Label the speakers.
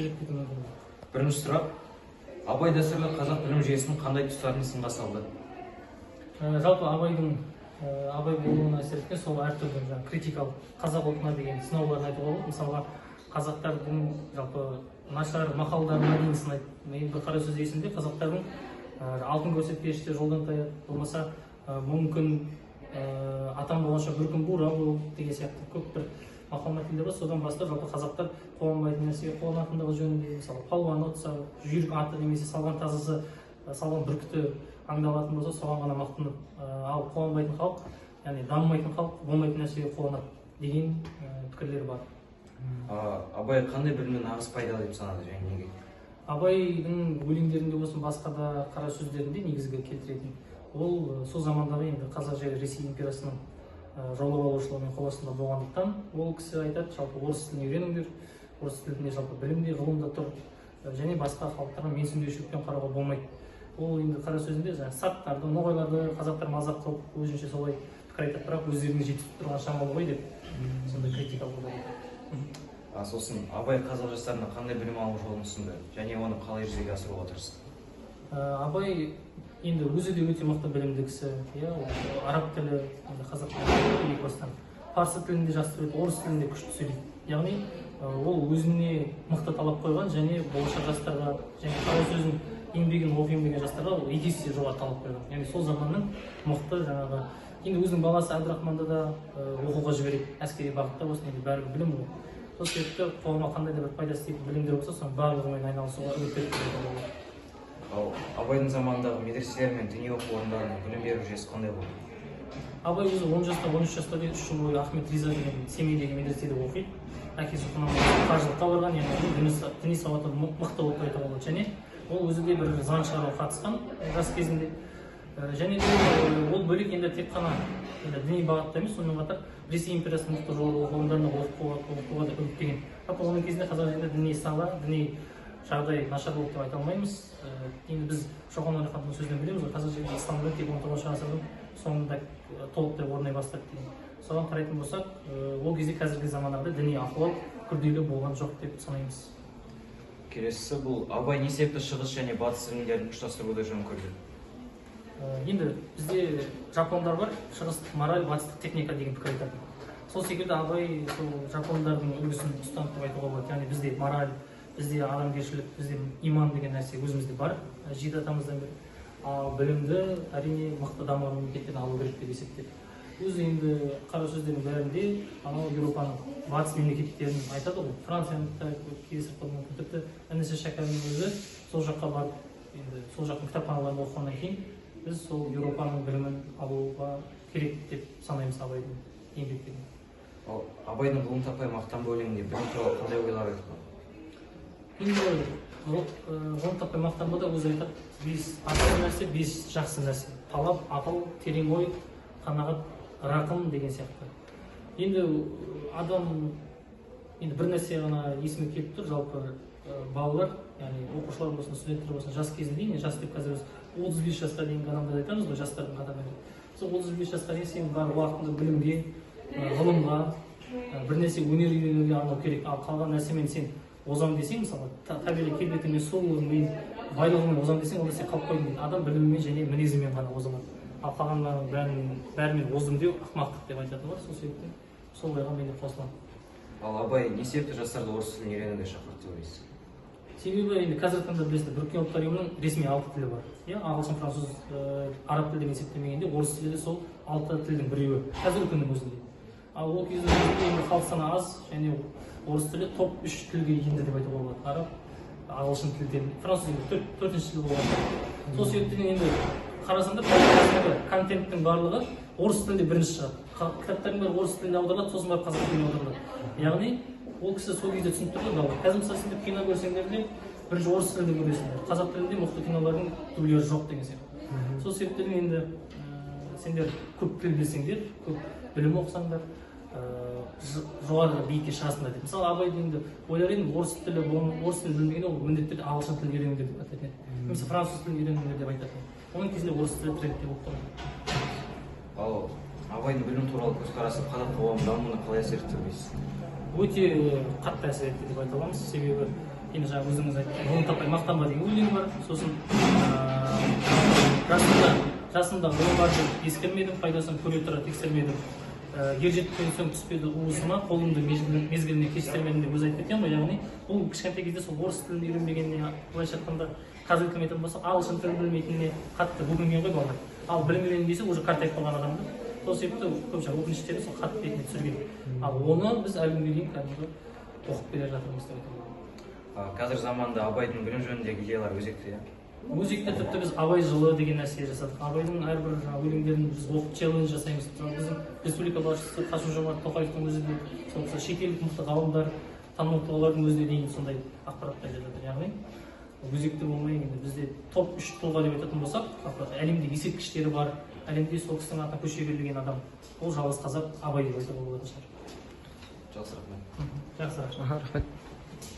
Speaker 1: жеткізу мүмкін.
Speaker 2: Бірінші сұрақ, Абай дәстүрлі қазақ білім жүйесінің қандай тұстарын сынға салды?
Speaker 1: Жалпы Абай болуына әсер еткен сол әртүрлі критикалық қазақ ұлтына деген сынауларын айтуға болады. Мысалға, қазақтардың жалпы нашар мақалдарына дейін сынайды. Мен бір қара сөз есімде, қазақтардың алтын көрсеткеште жолдан таяды, болмаса мүмкін атам болғанша бір күн бура бол деген сияқты көп бір мақал мәтелдер бар. Содан бастап жалпы қазақтар қуанбайтын нәрсеге қуанатындығы жөнінде, мысалы палуан отса, жүйрік аты немесе салған тазысы, салған бүркіті аңдалатын болса, соған ғана мақтанып, ал қуанбайтын халық, яғни дамымайтын халық болмайтын нәрсеге қуанады деген пікірлер бар.
Speaker 2: Абай қандай білімнен нағыз пайдалы деп санады және неге?
Speaker 1: Абайдың өлеңдерінде болсын, басқа да қара сөздерінде негізгі келтіретін ол сол замандағы енді қазақ және Ресей империясының жаулап алушыларының қол астында болғандықтан ол кісі айтады, жалпы орыс тілін үйреніңдер, орыс тілінде жалпы білімде, ғылымда тұр, және басқа халықтарға менсінбеушілікпен қарауға болмайды. Ол енді қара сөзінде сарттарды, ноғайларды қазақтар мазақ қылып өзінше солай пікір айтады, бірақ өздерінің жетіп тұрған шамалы ғой деп сондай критикалық болады.
Speaker 2: Сосын Абай қазақ жастарына қандай білім алу жолын ұсынды және оны қалай жүзеге асыруға тырысты?
Speaker 1: Абай енді өзі де өте мықты білімді кісі, араб тілі, қазақ тілі екі бастан, парсы тілінде жақсы сөйлейді, орыс тілінде күшті сөйлейді. Яғни ол өзіне мықты талап қойған және болашақ жастарға және қара сөздің еңбегін оқимын деген жастарға ол екі есе жоғары талап қойған. Яғни сол заманның мықты жаңағы, енді өзінің баласы Әбдірахманды да оқуға жібереді, әскери бағытта болсын, енді бәрібір білім ғой. Сол себепті қоғамға қандай да бір пайдасы тиетін білімдер болса, соның барлығымен айналысуға үміттенеді.
Speaker 2: Ал Абайдың заманындағы медреселер мен діни оқу орындарының білім беру жүйесі қандай болды?
Speaker 1: Абай өзі 10 жаста, 13 жаста дейін 3 жыл бойы Ахмет Риза деген семейдегі медреседе оқиды. Әкесі қажылыққа барған, яғни діни сауаты мықты болып айтуға болады. Және ол өзі де бір заң шығаруға қатысқан жас кезінде. Және ол бөлек енді тек қана діни бағытта емес, сонымен қатар Ресей империясының мықты жоғары оқу орындарында оқуға да үміттенген. Жалпы оның кезінде қазақ жерінде діни сала, діни жағдай нашар болды деп айта алмаймыз. Енді біз Шоқан Уәлихановтың сөзінен білеміз ғой, қазақ жерінде исламда тек 19 ғасырдың соңында толықтай орнай бастады деген. Соған қарайтын болсақ, ол кезде қазіргі замандарда діни ахуал күрделі болған жоқ деп санаймыз.
Speaker 2: Келесісі бұл Абай не себепті шығыс және батыс ілімдерін ұштастыруды жөн көрді?
Speaker 1: Енді бізде жапондар бар, шығыстық мораль, батыстық техника деген пікір айтады. Сол секілді Абай сол жапондардың үлгісін ұстанып деп айтуға болады. Яғни бізде мораль, бізде адамгершілік, бізде иман деген нәрсе өзімізде бар, жиді атамыздан бері. Ал білімді әрине мықты дамыған мемлекеттен алу керек деп есептеді. Өзі енді қара сөздердің бәрінде анау Еуропаның батыс мемлекеттерін айтады ғой. Францияны да кездесіп қалуы мүмкін. Тіпті інісі Шәкәрімнің өзі сол жаққа барып, енді сол жақтың кітапханаларын оқығаннан кейін біз сол Еуропаның білімін алуға керек деп санаймыз Абайдың еңбектерін.
Speaker 2: Ал Абайдың ғылым таппай мақтанба өлеңінде білім туралы қандай ойлар айтқан?
Speaker 1: Енді ғылым таппай мақтанбада өзі айтады, 5 артық нәрсе, 5 жақсы нәрсе. Талап, ақыл, терең ой, қанағат, рақым деген сияқты. Енді адам бір нәрсе ғана есіме келіп тұр, жалпы балалар, яғни оқушылар болсын, студенттер болсын, жас кезінде, жас деп қазір 35 жасқа дейінгі адамдар айтамыз ғой, жастардың қатарында. Сол 35 жасқа дейін сен бар уақытыңды білімге, ғылымға, бір нәрсе өнер үйренуге арнау керек. Ал қалған нәрсемен сен озам десең, мысалы, табиғи келбетіңмен, сұлулығыңмен, байлығыңмен озам десең, онда сен қалып қойдың. Адам білімімен және мінезімен ғана озамады. Ал қалғанның бәрімен оздым деу ақымақтық деп айтады ғой. Сол себептен сол ойға мен де қосыламын.
Speaker 2: Ал Абай не себепті жастарды орыс тілін үйренуге шақырды деп ойлайсыз?
Speaker 1: Себебі енді қазіргі таңда білесіздер, Біріккен ұлттар ұйымының ресми 6 тілі бар. Ағылшын, француз, араб тілі есептемегенде орыс тілі де сол 6 тілдің біреуі. Қазіргі күннің өзінде. Ал ол кезде халық саны аз және орыс тілі топ 3 тілге енді деп айтуға болады. Араб, ағылшын тілден, француз тілі 4-ші тіл болған. Сол себептен енді қарасаңдар, контенттің барлығы орыс тілінде бірінші шығады. Кітаптардың бәрі орыс тілінде аударылады, сосын барып қазақ тіліне аударылады. Яғни ол кісі сол кезде түсініп тұрды да, қазір мысалы сендер кино көрсеңдер де бірінші орыс тілінде көресіңдер. Қазақ тілінде мықты кинолардың дубляжы жоқ деген сияқты. Сол себептен енді сендер көп тіл білсеңдер, көп білім оқысаңдар, жоғары биікке шығасыңдар деп. Мысалы Абайды енді ойлар едім, орыс тілі білмеген ол міндетті түрде ағылшын тілін үйреніңдер деп айтатын еді. Немесе француз тілін үйреніңдер деп айтатын. Оның кезінде орыс тілі трендте болып тұрды.
Speaker 2: Ал Абайдың білім туралы көзқарасы қазақ қоғамының дамуына қалай әсер етті дейсіз?
Speaker 1: Өте қатты әсер етті деп айта аламыз. Себебі енді жаңағы өзіңіз айтқан ғылым таппай мақтанба деген өлең бар. Сосын жасында ғылым бар деп ескермедім, пайдасын көре тұра тексермедім. Ер жеткен соң түспеді уысыма, қолымды мезгіліне кештермедім деп өзі айтып кеткен ғой. Яғни бұл кішкентай кезде сол орыс тілін үйренбегеніне, былайша айтқанда қазіргі тілмен болса ағылшын тілін білмейтініне қатты өкінген ғой балалар. Ал білмеген десе уже қартайып қалған адамды. Сол себепті көпшілік өкініштері сол қатты бетіне түсірген. Ал оны біз әлі күнге дейін кәдімгі оқып келе жатырмыз деп айтамын.
Speaker 2: Қазір заманда Абайдың білім жөніндегі идеялар өзекті, иә?
Speaker 1: Өзекті, тіпті біз Абай жылы деген нәрсе жасадық. Абайдың әрбір өлеңдерін біз оқып челлендж жасаймыз. Біздің республика басшысы Қасым-Жомарт Тоқаевтың өзі де сол шетелдік мықты ғалымдар, танымал тұлғалардың өзіне дейін сондай ақпараттар жазады. Яғни өзекті болмай, енді бізде топ 3 тұлға деп айтатын болсақ, әлемде ескерткіштері бар, әлемде сол кісінің атына көше берілген адам. Ол жалғыз қазақ Абай деп айтуға болатын шығар.
Speaker 2: Жақсы рахмет.
Speaker 1: Жақсы рахмет.